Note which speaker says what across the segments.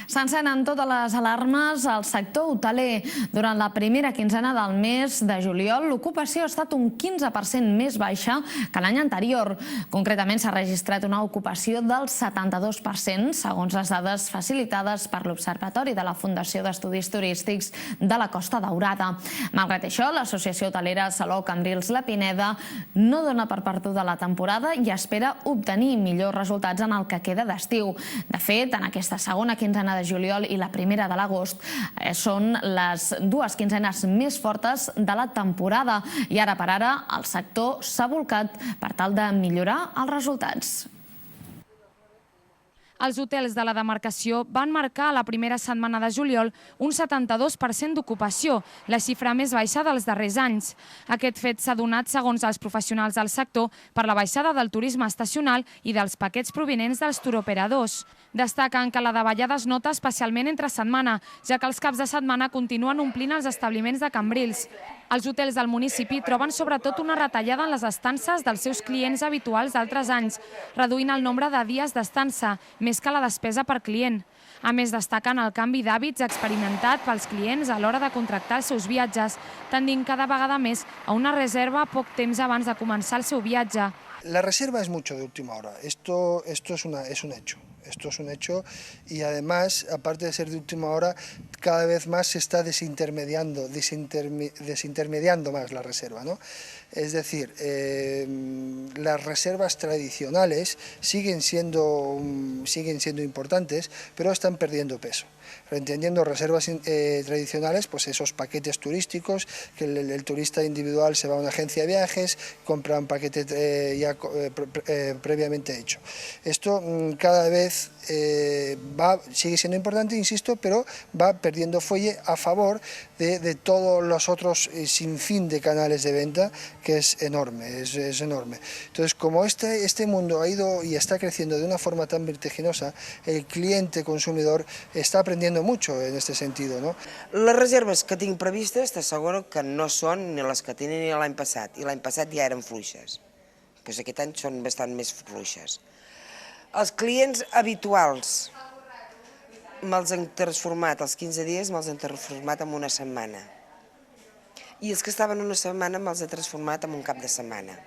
Speaker 1: S'encenen totes les alarmes al sector hoteler. Durant la primera quinzena del mes de juliol, l'ocupació ha estat un 15% més baixa que l'any anterior. Concretament, s'ha registrat una ocupació del 72%, segons les dades facilitades per l'Observatori de la Fundació d'Estudis Turístics de la Costa Daurada. Malgrat això, l'Associació Hotelera Salou Cambrils La Pineda no dona per perduda la temporada i espera obtenir millors resultats en el que queda d'estiu. De fet, en aquesta segona quinzena de juliol i la primera de l'agost són les dues quinzenes més fortes de la temporada i ara per ara el sector s'ha bolcat per tal de millorar els resultats.
Speaker 2: Els hotels de la demarcació van marcar a la primera setmana de juliol un 72% d'ocupació, la xifra més baixa dels darrers anys. Aquest fet s'ha donat, segons els professionals del sector, per la baixada del turisme estacional i dels paquets provinents dels turoperadors. Destaquen que la davallada es nota especialment entre setmana, ja que els caps de setmana continuen omplint els establiments de Cambrils. Els hotels del municipi troben sobretot una retallada en les estances dels seus clients habituals d'altres anys, reduint el nombre de dies d'estança, més que la despesa per client. A més, destaquen el canvi d'hàbits experimentat pels clients a l'hora de contractar els seus viatges, tendint cada vegada més a una reserva poc temps abans de començar el seu viatge.
Speaker 3: La reserva es mucho de última hora, esto es un hecho. Esto es un hecho y además, aparte de ser de última hora, cada vez más se está desintermediando más la reserva, ¿no? Es decir, las reservas tradicionales siguen siendo importantes, pero están perdiendo peso. Entendiendo reservas tradicionales, pues esos paquetes turísticos, que el turista individual se va a una agencia de viajes, compra un paquete ya previamente hecho. Esto cada vez sigue siendo importante, insisto, pero va perdiendo fuelle a favor de todos los otros sinfín de canales de venta, que es enorme, es enorme. Entonces, como este mundo ha ido y está creciendo de una forma tan vertiginosa, el cliente consumidor está aprendiendo mucho en este sentido, ¿no?
Speaker 4: Les reserves que tinc previstes t'asseguro que no són ni les que tenia ni l'any passat, i l'any passat ja eren fluixes. Doncs aquest any són bastant més fluixes. Els clients habituals me'ls han transformat, els 15 dies me'ls han transformat en una setmana. I els que estaven una setmana me'ls he transformat en un cap de setmana.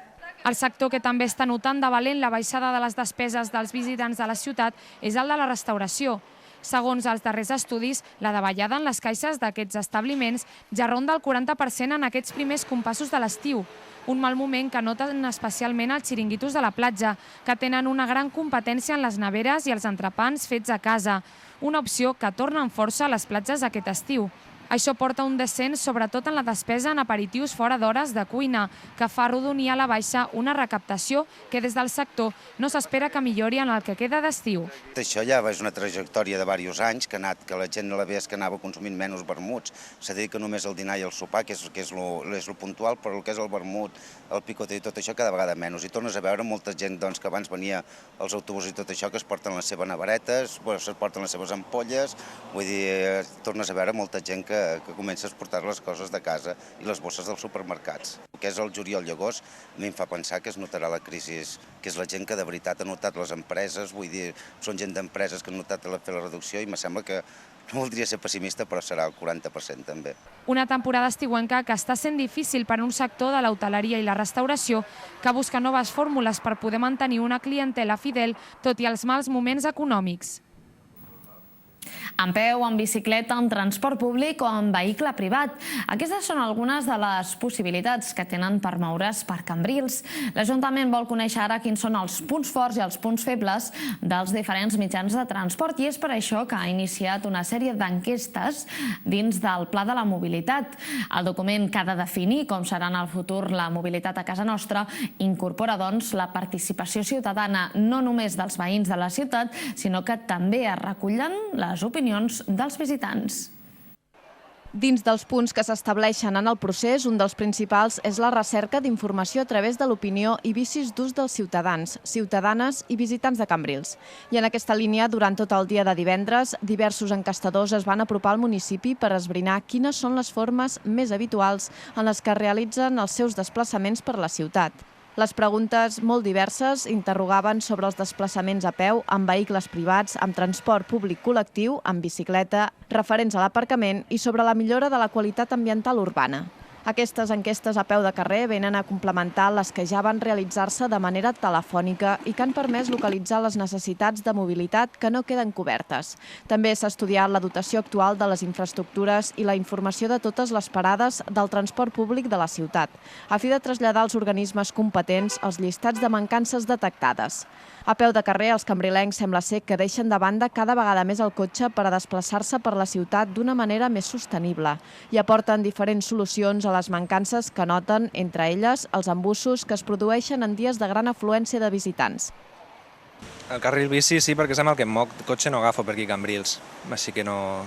Speaker 2: El sector que també està notant de valent la baixada de les despeses dels visitants de la ciutat és el de la restauració. Segons els darrers estudis, la davallada en les caixes d'aquests establiments ja ronda el 40% en aquests primers compassos de l'estiu. Un mal moment que noten especialment els xiringuitos de la platja, que tenen una gran competència en les neveres i els entrepans fets a casa, una opció que torna amb força a les platges aquest estiu. Això porta un descens sobretot en la despesa en aperitius fora d'hores de cuina, que fa arrodonir a la baixa una recaptació que des del sector no s'espera que millori en el que queda d'estiu.
Speaker 5: Això ja és una trajectòria de diversos anys, que la gent no la veia que anava consumint menys vermuts. S'ha de dir que només el dinar i el sopar, que és el puntual, però el que és el vermut, el picoteo i tot això cada vegada menys. I tornes a veure molta gent que abans venia als autobusos i tot això, que es porten les seves neveretes, es porten les seves ampolles, vull dir, tornes a veure molta gent que comença a exportar les coses de casa i les bosses dels supermercats. El que és el juliol i agost, a mi em fa pensar que es notarà la crisi, que és la gent que de veritat ha notat les empreses, vull dir, són gent d'empreses que han notat fer la reducció i me sembla que no voldria ser pessimista, però serà el 40% també.
Speaker 2: Una temporada estiuenca que està sent difícil per a un sector de l'hoteleria i la restauració que busca noves fórmules per poder mantenir una clientela fidel tot i els mals moments econòmics.
Speaker 1: En peu, en bicicleta, en transport públic o en vehicle privat. Aquestes són algunes de les possibilitats que tenen per moure's per Cambrils. L'Ajuntament vol conèixer ara quins són els punts forts i els punts febles dels diferents mitjans de transport i és per això que ha iniciat una sèrie d'enquestes dins del Pla de la Mobilitat. El document que ha de definir com serà en el futur la mobilitat a casa nostra incorpora, doncs, la participació ciutadana no només dels veïns de la ciutat, sinó que també es recullen les opinions dels visitants.
Speaker 6: Dins dels punts que s'estableixen en el procés, un dels principals és la recerca d'informació a través de l'opinió i vicis d'ús dels ciutadans, ciutadanes i visitants de Cambrils. I en aquesta línia, durant tot el dia de divendres, diversos enquestadors es van apropar al municipi per esbrinar quines són les formes més habituals en les que realitzen els seus desplaçaments per la ciutat. Les preguntes, molt diverses, interrogaven sobre els desplaçaments a peu, amb vehicles privats, amb transport públic col·lectiu, amb bicicleta, referents a l'aparcament i sobre la millora de la qualitat ambiental urbana. Aquestes enquestes a peu de carrer venen a complementar les que ja van realitzar-se de manera telefònica i que han permès localitzar les necessitats de mobilitat que no queden cobertes. També s'ha estudiat la dotació actual de les infraestructures i la informació de totes les parades del transport públic de la ciutat, a fi de traslladar als organismes competents els llistats de mancances detectades. A peu de carrer, els cambrilencs sembla ser que deixen de banda cada vegada més el cotxe per a desplaçar-se per la ciutat d'una manera més sostenible i aporten diferents solucions a les mancances que noten, entre elles, els embussos que es produeixen en dies de gran afluència de visitants.
Speaker 7: El carril bici sí, perquè és amb el que em moc. Cotxe no agafo per aquí Cambrils, així que no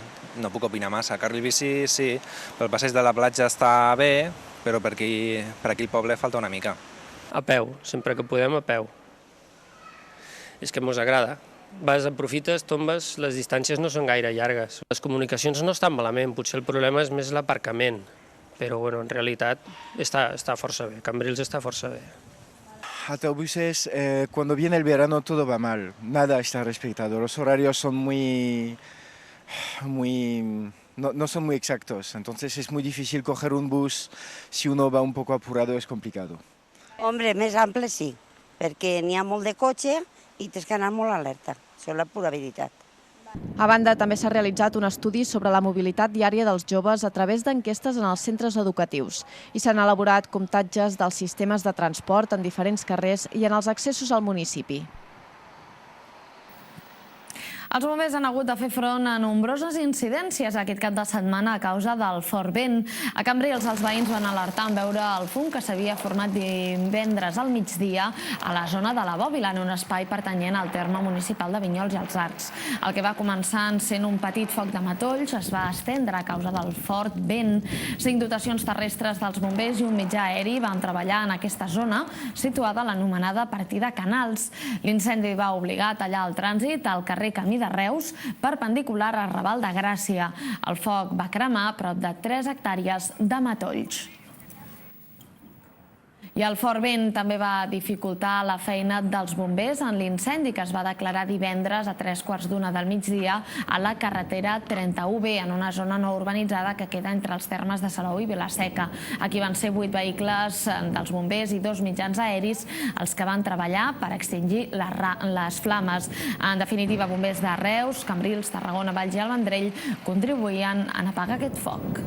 Speaker 7: puc opinar massa. El carril bici sí, pel passeig de la platja està bé, però per aquí al poble falta una mica.
Speaker 8: A peu, sempre que podem a peu. És que mos agrada. Vas, aprofites, tombes, les distàncies no són gaire llargues. Les comunicacions no estan malament, potser el problema és més l'aparcament, però bueno, en realitat està força bé, Cambrils està força bé.
Speaker 9: Autobuses, cuando viene el verano todo va mal, nada está respetado, los horarios son no son muy exactos, entonces es muy difícil coger un bus, si uno va un poco apurado es complicado.
Speaker 10: Hombre, més ample sí, perquè n'hi ha molt de cotxe i tens que anar molt alerta, això és la pura veritat.
Speaker 6: A banda, també s'ha realitzat un estudi sobre la mobilitat diària dels joves a través d'enquestes en els centres educatius i s'han elaborat comptatges dels sistemes de transport en diferents carrers i en els accessos al municipi.
Speaker 1: Els bombers han hagut de fer front a nombroses incidències aquest cap de setmana a causa del fort vent. A Cambrils els veïns van alertar en veure el fum que s'havia format divendres al migdia a la zona de la Bòbila, en un espai pertanyent al terme municipal de Vinyols i els Arcs. El que va començar sent un petit foc de matolls es va estendre a causa del fort vent. 5 dotacions terrestres dels bombers i un mitjà aeri van treballar en aquesta zona, situada a l'anomenada partida Canals. L'incendi va obligar a tallar el trànsit al carrer Camí de Reus, perpendicular al Raval de Gràcia. El foc va cremar prop de 3 hectàrees de matolls. I el fort vent també va dificultar la feina dels bombers en l'incendi que es va declarar divendres a 3:15 del migdia a la carretera 31B, en una zona no urbanitzada que queda entre els termes de Salou i Vila-seca. Aquí van ser 8 vehicles dels bombers i 2 mitjans aeris els que van treballar per extingir les flames. En definitiva, bombers de Reus, Cambrils, Tarragona, Valls i el Vendrell contribuïen en apagar aquest foc.